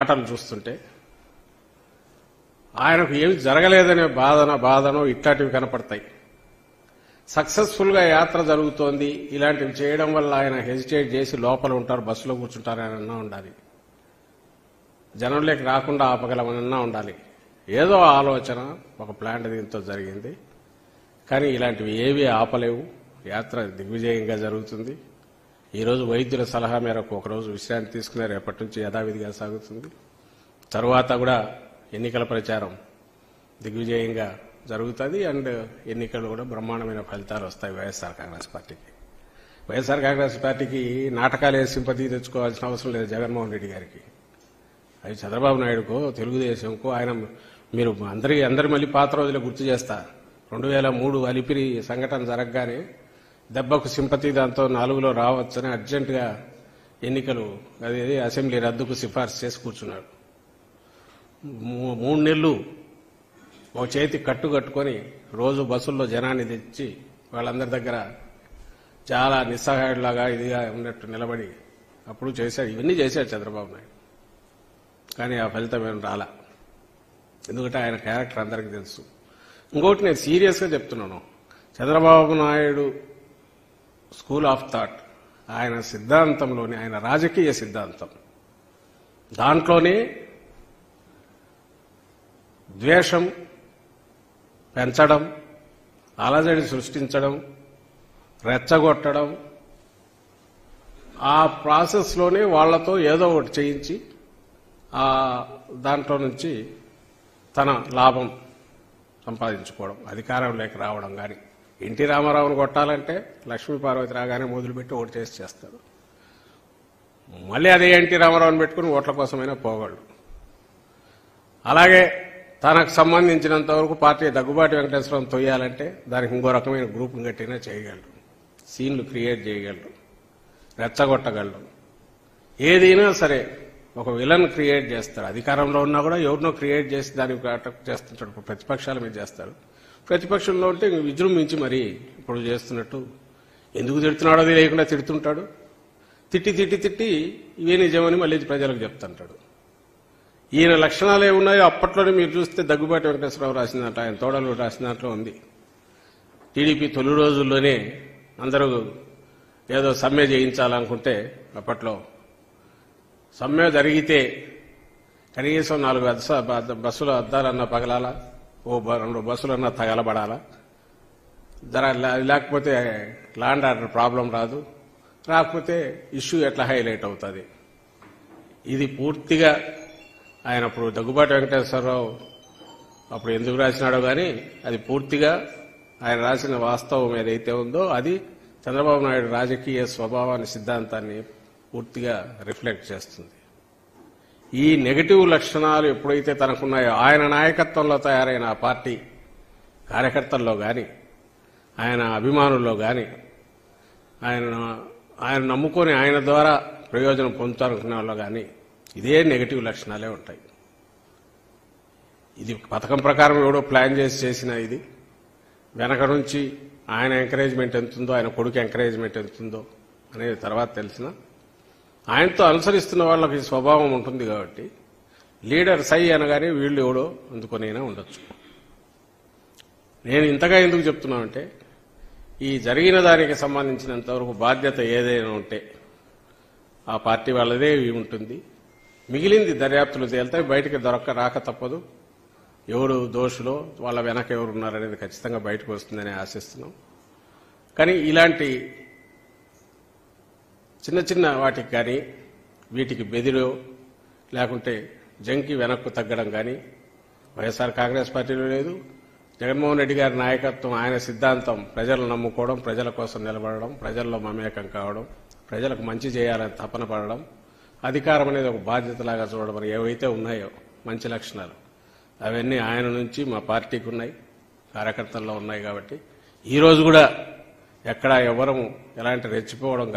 మాటలు చూస్తుంటే ఆయనకు ఏమి జరగలేదనే బాధనో ఇట్లాంటివి కనపడతాయి. సక్సెస్ఫుల్గా యాత్ర జరుగుతోంది, ఇలాంటివి చేయడం వల్ల ఆయన హెజిటేట్ చేసి లోపల ఉంటారు, బస్సులో కూర్చుంటారు అని ఉండాలి. జనంలోకి రాకుండా ఆపగలమనన్నా ఉండాలి. ఏదో ఆలోచన, ఒక ప్లాన్ దీంతో జరిగింది. కానీ ఇలాంటివి ఏవీ ఆపలేవు. యాత్ర దిగ్విజయంగా జరుగుతుంది. ఈరోజు వైద్యుల సలహా మేరకు ఒకరోజు విశ్రాంతి తీసుకునే రేపటి నుంచి యథావిధిగా సాగుతుంది. తరువాత కూడా ఎన్నికల ప్రచారం దిగ్విజయంగా జరుగుతుంది. అండ్ ఎన్నికలు కూడా బ్రహ్మాండమైన ఫలితాలు వస్తాయి వైఎస్ఆర్ కాంగ్రెస్ పార్టీకి. వైఎస్ఆర్ కాంగ్రెస్ పార్టీకి నాటకాలే సింపతి తెచ్చుకోవాల్సిన అవసరం లేదు జగన్మోహన్ రెడ్డి గారికి. అది చంద్రబాబు నాయుడుకో తెలుగుదేశంకో ఆయన మీరు అందరి మళ్ళీ పాత రోజులు గుర్తు చేస్తా. 2003 అలిపిరి సంఘటన జరగగానే దెబ్బకు సింపతి దాంతో 4లో రావచ్చని అర్జెంటుగా ఎన్నికలు అదేది అసెంబ్లీ రద్దుకు సిఫార్సు చేసి కూర్చున్నాడు. 3 నెలలు ఒక చేతి కట్టుకొని రోజు బస్సుల్లో జనాన్ని తెచ్చి వాళ్ళందరి దగ్గర చాలా నిస్సహాయుడిలాగా ఇదిగా ఉన్నట్టు నిలబడి అప్పుడు చేశాడు. ఇవన్నీ చేశాడు చంద్రబాబు నాయుడు. కానీ ఆ ఫలితం ఏం రాలా. ఎందుకంటే ఆయన క్యారెక్టర్ అందరికీ తెలుసు. ఇంకోటి నేను సీరియస్గా చెప్తున్నాను, Chandrababu Naidu school of thought, ఆయన సిద్ధాంతంలోని, ఆయన రాజకీయ సిద్ధాంతం దాంట్లోనే ద్వేషం పెంచడం, అలజడి సృష్టించడం, రెచ్చగొట్టడం, ఆ ప్రాసెస్లోనే వాళ్లతో ఏదో ఒకటి చేయించి దాంట్లో నుంచి తన లాభం సంపాదించుకోవడం, అధికారంలోకి రావడం. కానీ ఎన్టీ రామారావును కొట్టాలంటే లక్ష్మీ పార్వతి రాగానే మొదలుపెట్టి ఓటు చేస్తాడు. మళ్ళీ అదే ఎన్టీ రామారావుని పెట్టుకుని ఓట్ల కోసమైనా పోగలడు. అలాగే తనకు సంబంధించినంత వరకు పార్టీ దగ్గుబాటి వెంకటేశ్వరరావును తొయ్యాలంటే దానికి ఇంకో రకమైన గ్రూప్ను కట్టినా చేయగలడు, సీన్లు క్రియేట్ చేయగలడు, రెచ్చగొట్టగలడు. ఏదైనా సరే ఒక విలన్ క్రియేట్ చేస్తాడు. అధికారంలో ఉన్నా కూడా ఎవరినో క్రియేట్ చేసి దానికి అటాక్ చేస్తుంటాడు. ప్రతిపక్షాల మీద చేస్తాడు. ప్రతిపక్షంలో ఉంటే విజృంభించి మరి ఇప్పుడు చేస్తున్నట్టు ఎందుకు తిడుతున్నాడో లేకుండా తిడుతుంటాడు. తిట్టి ఇవే నిజమని మళ్ళీ ప్రజలకు చెప్తుంటాడు. ఈయన లక్షణాలు ఏమున్నాయో అప్పట్లోనే మీరు చూస్తే దగ్గుబాటి వెంకటేశ్వరరావు రాసిందంట, ఆయన తోడలు రాసిన దాంట్లో ఉంది. టీడీపీ తొలి రోజుల్లోనే అందరూ ఏదో సమ్మె చేయించాలనుకుంటే అప్పట్లో సమ్మె జరిగితే కనీసం 4 బస్సుల అద్దాలన్నా పగలాలా, 2 బస్సులన్నా తగలబడాలా, లేకపోతే ల్యాండ్ ఆర్డర్ ప్రాబ్లం రాదు, రాకపోతే ఇష్యూ ఎట్లా హైలైట్ అవుతుంది. ఇది పూర్తిగా ఆయన అప్పుడు దగ్గుబాటి వెంకటేశ్వరరావు అప్పుడు ఎందుకు రాసినాడో కానీ అది పూర్తిగా ఆయన రాసిన వాస్తవం ఏదైతే ఉందో అది చంద్రబాబు నాయుడు రాజకీయ స్వభావాన్ని, సిద్ధాంతాన్ని పూర్తిగా రిఫ్లెక్ట్ చేస్తుంది. ఈ నెగటివ్ లక్షణాలు ఎప్పుడైతే తనకున్నాయో ఆయన నాయకత్వంలో తయారైన ఆ పార్టీ కార్యకర్తల్లో కానీ, ఆయన అభిమానుల్లో కానీ, ఆయన నమ్ముకొని ఆయన ద్వారా ప్రయోజనం పొందుతారనుకునే వాళ్ళు కానీ ఇదే నెగటివ్ లక్షణాలే ఉంటాయి. ఇది పథకం ప్రకారం ఎవడో ప్లాన్ చేసిన ఇది వెనక నుంచి ఆయన ఎంకరేజ్మెంట్ ఎంతుందో, ఆయన కొడుకు ఎంకరేజ్మెంట్ ఎంతుందో అనేది తర్వాత తెలిసిన ఆయనతో అనుసరిస్తున్న వాళ్ళకి స్వభావం ఉంటుంది. కాబట్టి లీడర్ సై అనగానే వీళ్ళు ఎవడో అందుకొనైనా ఉండొచ్చు. నేను ఇంతగా ఎందుకు చెప్తున్నానంటే ఈ జరిగిన దానికి సంబంధించినంతవరకు బాధ్యత ఏదైనా ఉంటే ఆ పార్టీ వాళ్ళదే ఉంటుంది. మిగిలింది దర్యాప్తులు తేలితే బయటికి రాక తప్పదు. ఎవరు దోషులో, వాళ్ళ వెనక ఎవరు ఉన్నారనేది ఖచ్చితంగా బయటకు వస్తుందని ఆశిస్తున్నాం. కానీ ఇలాంటి చిన్న వాటికి కానీ వీటికి బెదిరో లేకుంటే జంకి వెనక్కు తగ్గడం కానీ వైఎస్ఆర్ కాంగ్రెస్ పార్టీలో లేదు. జగన్మోహన్ రెడ్డి గారి నాయకత్వం, ఆయన సిద్ధాంతం ప్రజలను నమ్ముకోవడం, ప్రజల కోసం నిలబడడం, ప్రజల్లో మమేకం కావడం, ప్రజలకు మంచి చేయాలని తపన పడడం, అధికారం అనేది ఒక బాధ్యతలాగా చూడడం ఏవైతే ఉన్నాయో మంచి లక్షణాలు అవన్నీ ఆయన నుంచి మా పార్టీకి ఉన్నాయి, కార్యకర్తల్లో ఉన్నాయి. కాబట్టి ఈరోజు కూడా ఎక్కడా ఎవరము ఎలాంటి రెచ్చిపోవడం